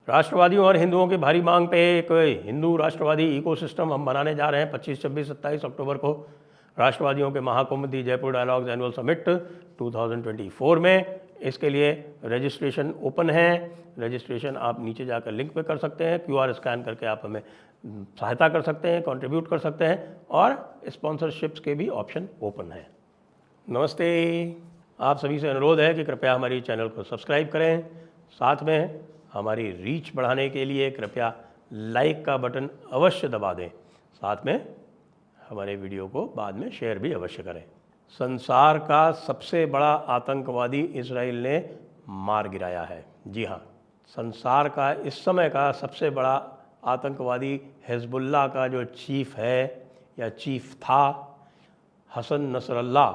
राष्ट्रवादियों और हिंदुओं की भारी मांग पे एक हिंदू राष्ट्रवादी इकोसिस्टम हम बनाने जा रहे हैं 25, 26, 27 अक्टूबर को राष्ट्रवादियों के महाकुंभ दी जयपुर डायलॉग्स एनुअल समिट 2024 में। इसके लिए रजिस्ट्रेशन ओपन है। रजिस्ट्रेशन आप नीचे जाकर लिंक पे कर सकते हैं, QR स्कैन करके आप हमें सहायता कर सकते हैं, कंट्रीब्यूट कर सकते हैं और स्पॉन्सरशिप्स के भी ऑप्शन ओपन है। नमस्ते, आप सभी से अनुरोध है कि कृपया हमारी चैनल को सब्सक्राइब करें। साथ में हमारी रीच बढ़ाने के लिए कृपया लाइक का बटन अवश्य दबा दें। साथ में हमारे वीडियो को बाद में शेयर भी अवश्य करें। संसार का सबसे बड़ा आतंकवादी इजराइल ने मार गिराया है। जी हाँ, संसार का इस समय का सबसे बड़ा आतंकवादी हिजबुल्लाह का जो चीफ है या चीफ था, हसन नसरल्लाह,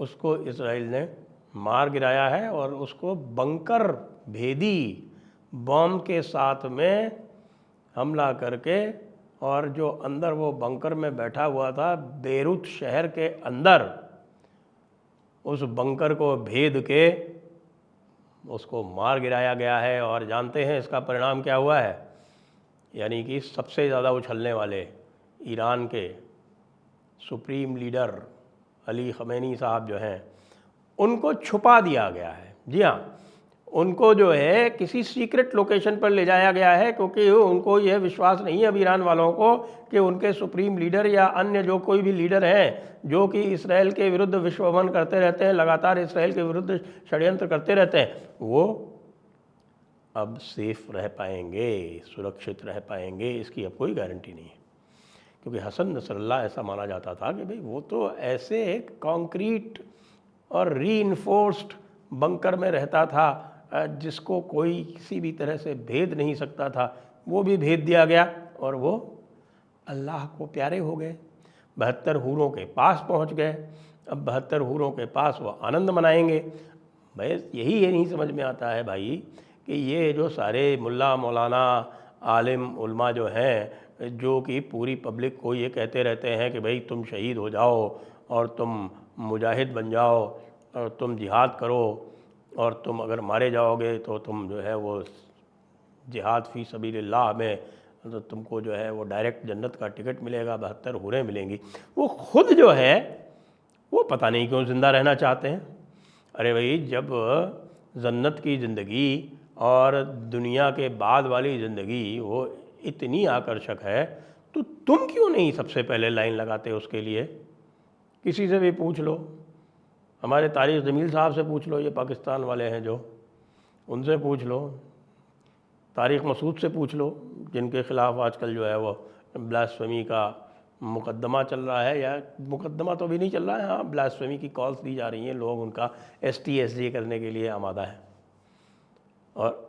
उसको इजराइल ने मार गिराया है और उसको बंकर भेदी बॉम्ब के साथ में हमला करके, और जो अंदर वो बंकर में बैठा हुआ था बेरूत शहर के अंदर, उस बंकर को भेद के उसको मार गिराया गया है। और जानते हैं इसका परिणाम क्या हुआ है? यानी कि सबसे ज़्यादा उछलने वाले ईरान के सुप्रीम लीडर अली खमेनी साहब जो हैं, उनको छुपा दिया गया है। जी हाँ, उनको जो है किसी सीक्रेट लोकेशन पर ले जाया गया है, क्योंकि उनको यह विश्वास नहीं है अब ईरान वालों को कि उनके सुप्रीम लीडर या अन्य जो कोई भी लीडर हैं जो कि इसराइल के विरुद्ध विश्वभ्रमण करते रहते हैं, लगातार इसराइल के विरुद्ध षड्यंत्र करते रहते हैं, वो अब सेफ रह पाएंगे, सुरक्षित रह पाएंगे, इसकी अब कोई गारंटी नहीं है। क्योंकि हसन नसरल्लाह ऐसा माना जाता था कि भाई वो तो ऐसे एक कॉन्क्रीट और रीइंफोर्स्ड बंकर में रहता था जिसको कोई किसी भी तरह से भेद नहीं सकता था। वो भी भेद दिया गया और वो अल्लाह को प्यारे हो गए, 72 हूरों के पास पहुंच गए। अब 72 हूरों के पास वो आनंद मनाएंगे। भाई यही नहीं समझ में आता है भाई कि ये जो सारे मुल्ला मौलाना आलिम उल्मा जो हैं, जो कि पूरी पब्लिक को ये कहते रहते हैं कि भाई तुम शहीद हो जाओ और तुम मुजाहिद बन जाओ और तुम जिहाद करो और तुम अगर मारे जाओगे तो तुम जो है वो जिहाद फ़ी सबीलिल्लाह में तो तुमको जो है वो डायरेक्ट जन्नत का टिकट मिलेगा, 72 हूरें मिलेंगी। वो खुद जो है वो पता नहीं क्यों ज़िंदा रहना चाहते हैं। अरे भाई, जब जन्नत की ज़िंदगी और दुनिया के बाद वाली ज़िंदगी वो इतनी आकर्षक है, तो तुम क्यों नहीं सबसे पहले लाइन लगाते उसके लिए? किसी से भी पूछ लो, हमारे तारिक जमील साहब से पूछ लो, ये पाकिस्तान वाले हैं जो, उनसे पूछ लो, तारिक मसूद से पूछ लो, जिनके ख़िलाफ़ आजकल जो है वो ब्लास्फेमी का मुकदमा चल रहा है, या मुकदमा तो भी नहीं चल रहा है, हाँ ब्लास्फेमी की कॉल्स दी जा रही हैं, लोग उनका ST-SJ करने के लिए आमादा है। और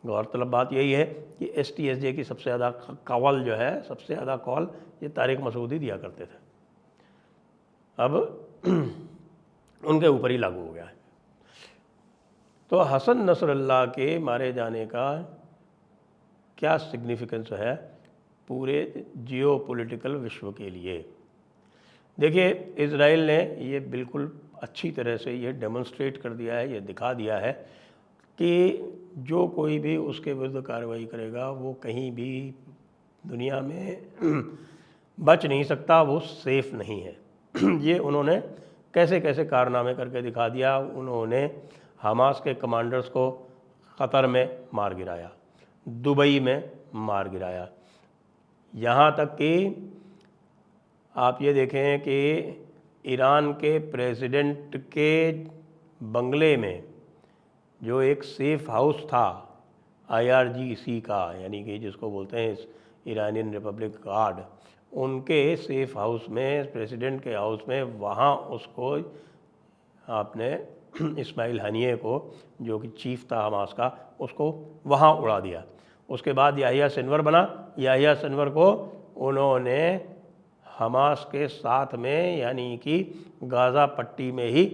गौरतलब बात यही है कि ST-SJ की सबसे ज़्यादा कॉल जो है, सबसे ज़्यादा कॉल ये तारिक मसूद ही दिया करते थे। अब उनके ऊपर ही लागू हो गया है। तो हसन नसरल्लाह के मारे जाने का क्या सिग्निफिकेंस है पूरे जियोपॉलिटिकल विश्व के लिए? देखिए, इजराइल ने ये बिल्कुल अच्छी तरह से ये डेमोन्स्ट्रेट कर दिया है, ये दिखा दिया है कि जो कोई भी उसके विरुद्ध कार्रवाई करेगा वो कहीं भी दुनिया में बच नहीं सकता, वो सेफ नहीं है। ये उन्होंने कैसे कैसे कारनामे करके दिखा दिया। उन्होंने हमास के कमांडर्स को क़तर में मार गिराया, दुबई में मार गिराया, यहाँ तक कि आप ये देखें कि ईरान के प्रेसिडेंट के बंगले में जो एक सेफ़ हाउस था IRGC का, यानी कि जिसको बोलते हैं ईरानियन रिपब्लिक गार्ड, उनके सेफ हाउस में, प्रेसिडेंट के हाउस में, वहाँ उसको आपने इस्माइल हनिये को, जो कि चीफ था हमास का, उसको वहाँ उड़ा दिया। उसके बाद याहिया सिनवर बना। याहिया सिनवर को उन्होंने हमास के साथ में, यानी कि गाज़ा पट्टी में ही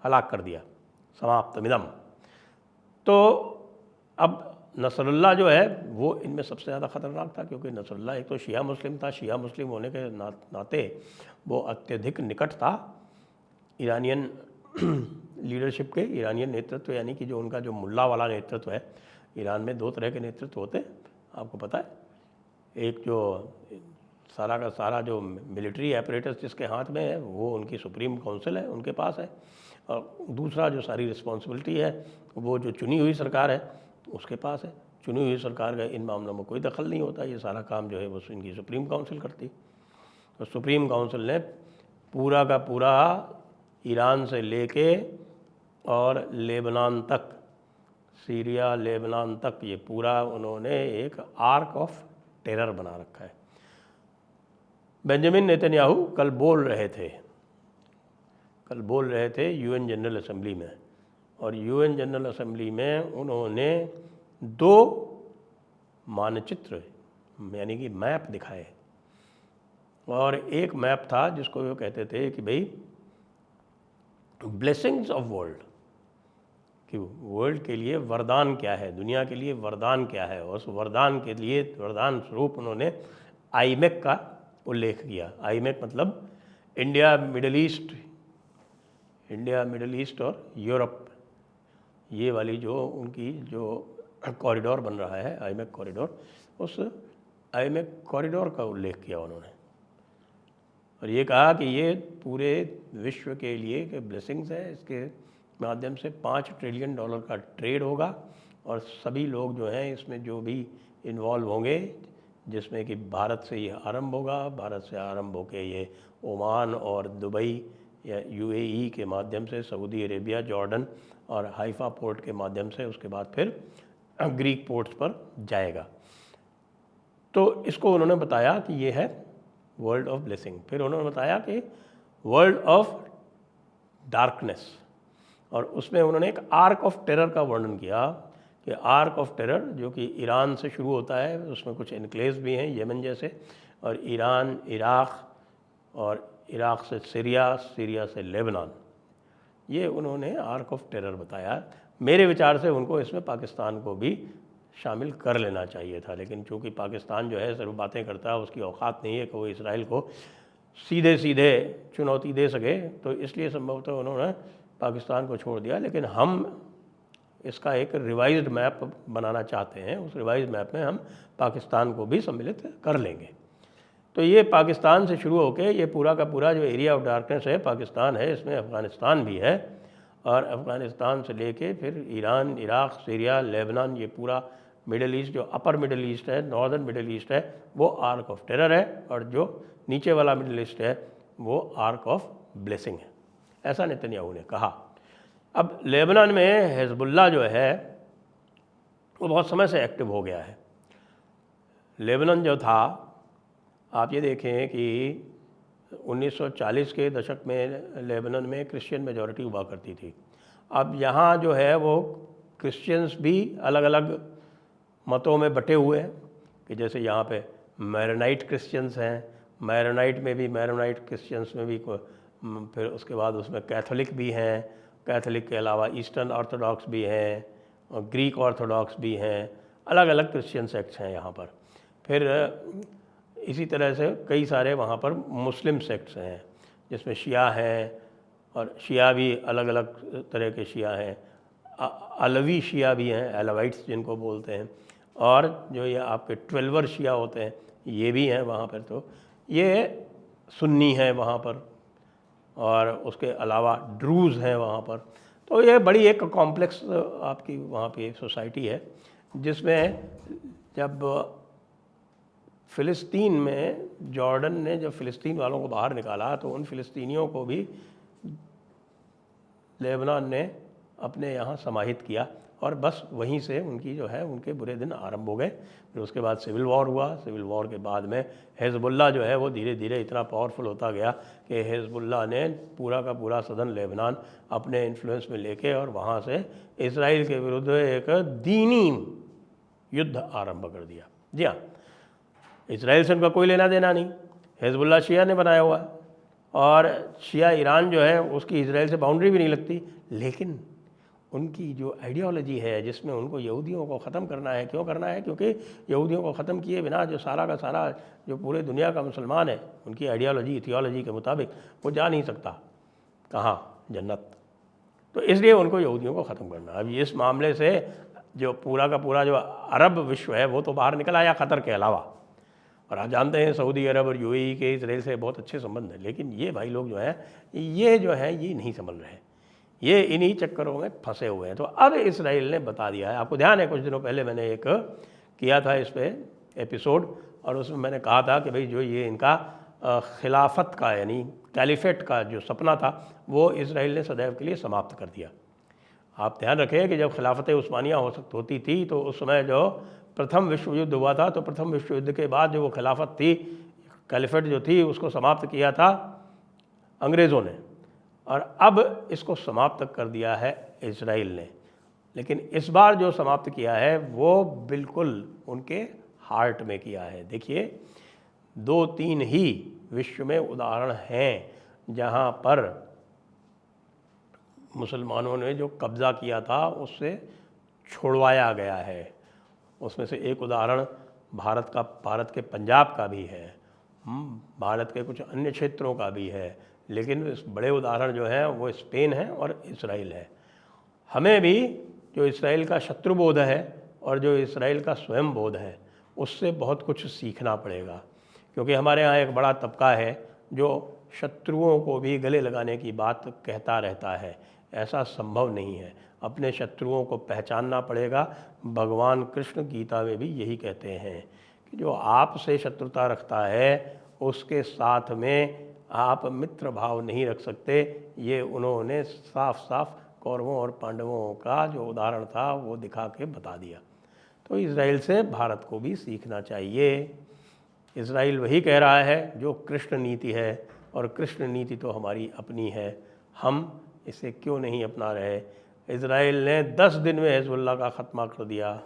हलाक कर दिया, समाप्त मिदम। तो अब नसरुल्लाह जो है वो इनमें सबसे ज़्यादा ख़तरनाक था, क्योंकि नसरुल्लाह एक तो शिया मुस्लिम था, शिया मुस्लिम होने के नाते वो अत्यधिक निकट था ईरानियन लीडरशिप के, ईरानियन नेतृत्व, यानी कि जो उनका जो मुल्ला वाला नेतृत्व है, ईरान में 2 तरह के नेतृत्व होते हैं, आपको पता है। एक जो सारा का सारा जो मिलिट्री एपरेटस जिसके हाथ में है वो उनकी सुप्रीम काउंसिल है, उनके पास है, और दूसरा जो सारी रिस्पॉन्सिबिलिटी है वो जो चुनी हुई सरकार है उसके पास है। चुनी हुई सरकार का इन मामलों में कोई दखल नहीं होता, ये सारा काम जो है वो इनकी सुप्रीम काउंसिल करती। तो सुप्रीम काउंसिल ने पूरा का पूरा ईरान से लेके और लेबनान तक, सीरिया लेबनान तक, ये पूरा उन्होंने एक आर्क ऑफ टेरर बना रखा है। बेंजामिन नेतन्याहू कल बोल रहे थे यूएन जनरल असेंबली में, और यूएन जनरल असेंबली में उन्होंने 2 मानचित्र यानी कि मैप दिखाए, और एक मैप था जिसको वो कहते थे कि भाई ब्लेसिंग्स ऑफ वर्ल्ड, कि वर्ल्ड के लिए वरदान क्या है, दुनिया के लिए वरदान क्या है, और उस वरदान के लिए वरदान स्वरूप उन्होंने आईमेक का उल्लेख किया। आईमेक मतलब इंडिया मिडिल ईस्ट और यूरोप, ये वाली जो उनकी जो कॉरिडोर बन रहा है आईमेक कॉरिडोर, उस आईमेक कॉरिडोर का उल्लेख किया उन्होंने, और ये कहा कि ये पूरे विश्व के लिए कि ब्लेसिंग्स है, इसके माध्यम से $5 ट्रिलियन का ट्रेड होगा, और सभी लोग जो हैं इसमें जो भी इन्वॉल्व होंगे, जिसमें कि भारत से ये आरंभ होगा, भारत से आरंभ होकर ये ओमान और दुबई या यूएई के माध्यम से सऊदी अरेबिया, जॉर्डन और हाइफा पोर्ट के माध्यम से उसके बाद फिर ग्रीक पोर्ट्स पर जाएगा। तो इसको उन्होंने बताया कि ये है वर्ल्ड ऑफ ब्लेसिंग। फिर उन्होंने बताया कि वर्ल्ड ऑफ डार्कनेस, और उसमें उन्होंने एक आर्क ऑफ टेरर का वर्णन किया कि आर्क ऑफ टेरर जो कि ईरान से शुरू होता है, उसमें कुछ एनक्लेव्स भी हैं यमन जैसे, और ईरान, इराक़, और इराक़ से सीरिया, सीरिया से लेबनान, ये उन्होंने आर्क ऑफ टेरर बताया। मेरे विचार से उनको इसमें पाकिस्तान को भी शामिल कर लेना चाहिए था, लेकिन चूँकि पाकिस्तान जो है सिर्फ बातें करता है, उसकी औकात नहीं है कि वो इसराइल को सीधे सीधे चुनौती दे सके, तो इसलिए संभवतः उन्होंने पाकिस्तान को छोड़ दिया। लेकिन हम इसका एक रिवाइज्ड मैप बनाना चाहते हैं, उस रिवाइज्ड मैप में हम पाकिस्तान को भी सम्मिलित कर लेंगे। तो ये पाकिस्तान से शुरू होकर ये पूरा का पूरा जो एरिया ऑफ डार्कनेस है पाकिस्तान है, इसमें अफ़गानिस्तान भी है, और अफ़गानिस्तान से लेके फिर ईरान, इराक़, सीरिया, लेबनान, ये पूरा मिडिल ईस्ट, जो अपर मिडिल ईस्ट है, नॉर्दर्न मिडिल ईस्ट है, वो आर्क ऑफ टेरर है, और जो नीचे वाला मिडिल ईस्ट है वो आर्क ऑफ ब्लेसिंग है, ऐसा नेतन्याहू ने कहा। अब लेबनान में हिज़्बुल्लाह जो है वो बहुत समय से एक्टिव हो गया है। लेबनान जो था, आप ये देखें कि 1940 के दशक में लेबनान में क्रिश्चियन मेजॉरिटी हुआ करती थी। अब यहाँ जो है वो क्रिश्चियंस भी अलग अलग मतों में बटे हुए हैं, कि जैसे यहाँ पे मैरोनाइट क्रिश्चियंस हैं, मैरोनाइट क्रिश्चियंस में भी फिर उसके बाद उसमें कैथोलिक भी हैं, कैथोलिक के अलावा ईस्टर्न ऑर्थोडॉक्स भी हैं, और ग्रीक ऑर्थोडॉक्स भी हैं, अलग अलग क्रिश्चियन सेक्ट्स हैं यहाँ पर। फिर इसी तरह से कई सारे वहाँ पर मुस्लिम सेक्ट्स हैं, जिसमें शिया हैं, और शिया भी अलग अलग तरह के शिया हैं, अलवी शिया भी हैं, एलवाइट्स जिनको बोलते हैं, और जो ये आपके 12 शिया होते हैं ये भी हैं वहाँ पर। तो ये सुन्नी हैं वहाँ पर, और उसके अलावा ड्रूज़ हैं वहाँ पर। तो ये बड़ी एक कॉम्प्लेक्स आपकी वहाँ पे सोसाइटी है, जिसमें जब फ़िलिस्तीन में जॉर्डन ने जब फ़िलिस्तीन वालों को बाहर निकाला, तो उन फ़िलिस्तीनियों को भी लेबनान ने अपने यहाँ समाहित किया, और बस वहीं से उनकी जो है उनके बुरे दिन आरंभ हो गए। फिर उसके बाद सिविल वॉर हुआ। सिविल वॉर के बाद में हिज़्बुल्लाह जो है वो धीरे धीरे इतना पावरफुल होता गया कि हिज़्बुल्लाह ने पूरा का पूरा सदर्न लेबनान अपने इन्फ्लुएंस में लेके और वहाँ से इसराइल के विरुद्ध एक दीनी युद्ध आरंभ कर दिया। जी हाँ, इसराइल से उनका कोई लेना देना नहीं, हिज़्बुल्लाह शिया ने बनाया हुआ है, और शिया ईरान जो है उसकी इसराइल से बाउंड्री भी नहीं लगती, लेकिन उनकी जो आइडियोलॉजी है जिसमें उनको यहूदियों को ख़त्म करना है। क्यों करना है? क्योंकि यहूदियों को ख़त्म किए बिना जो सारा का सारा जो पूरे दुनिया का मुसलमान है, उनकी आइडियोलॉजी थियोलॉजी के मुताबिक वो जा नहीं सकता कहाँ, जन्नत। तो इसलिए उनको यहूदियों को ख़त्म करना। अब इस मामले से जो पूरा का पूरा जो अरब विश्व है वो तो बाहर निकल आया क़तर के अलावा। और आप जानते हैं सऊदी अरब और यूएई के इसराइल से बहुत अच्छे संबंध हैं, लेकिन ये भाई लोग जो हैं ये नहीं समझ रहे हैं, ये इन्हीं चक्करों में फंसे हुए हैं। तो अब इसराइल ने बता दिया है, आपको ध्यान है कुछ दिनों पहले मैंने एक किया था इस पर एपिसोड, और उसमें मैंने कहा था कि भाई जो ये इनका खिलाफत का यानी कैलिफेट का जो सपना था वो इसराइल ने सदैव के लिए समाप्त कर दिया। आप ध्यान रखें कि जब खिलाफत उस्मानिया होती थी तो उस समय जो प्रथम विश्व युद्ध हुआ था, तो प्रथम विश्व युद्ध के बाद जो वो खिलाफत थी, कैलिफेट जो थी, उसको समाप्त किया था अंग्रेज़ों ने, और अब इसको समाप्त कर दिया है इसराइल ने। लेकिन इस बार जो समाप्त किया है वो बिल्कुल उनके हार्ट में किया है। देखिए 2-3 ही विश्व में उदाहरण हैं जहाँ पर मुसलमानों ने जो कब्ज़ा किया था उससे छुड़वाया गया है। उसमें से एक उदाहरण भारत के पंजाब का भी है, भारत के कुछ अन्य क्षेत्रों का भी है, लेकिन इस बड़े उदाहरण जो हैं वो स्पेन है और इसराइल है। हमें भी जो इसराइल का शत्रुबोध है और जो इसराइल का स्वयं बोध है उससे बहुत कुछ सीखना पड़ेगा, क्योंकि हमारे यहाँ एक बड़ा तबका है जो शत्रुओं को भी गले लगाने की बात कहता रहता है। ऐसा संभव नहीं है, अपने शत्रुओं को पहचानना पड़ेगा। भगवान कृष्ण गीता में भी यही कहते हैं कि जो आपसे शत्रुता रखता है उसके साथ में आप मित्र भाव नहीं रख सकते। ये उन्होंने साफ साफ कौरवों और पांडवों का जो उदाहरण था वो दिखा के बता दिया। तो इसराइल से भारत को भी सीखना चाहिए। इसराइल वही कह रहा है जो कृष्ण नीति है, और कृष्ण नीति तो हमारी अपनी है, हम इसे क्यों नहीं अपना रहे। इसराइल ने 10 दिन में हिजबुल्लाह का ख़त्मा कर दिया,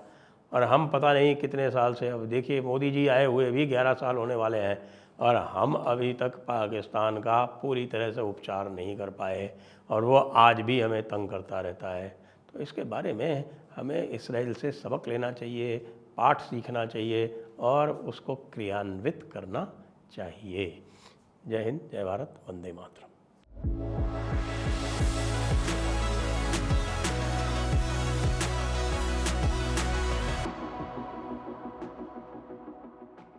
और हम पता नहीं कितने साल से, अब देखिए मोदी जी आए हुए भी 11 साल होने वाले हैं और हम अभी तक पाकिस्तान का पूरी तरह से उपचार नहीं कर पाए, और वो आज भी हमें तंग करता रहता है। तो इसके बारे में हमें इसराइल से सबक लेना चाहिए, पाठ सीखना चाहिए और उसको क्रियान्वित करना चाहिए। जय हिंद, जय भारत, वंदे मातरम।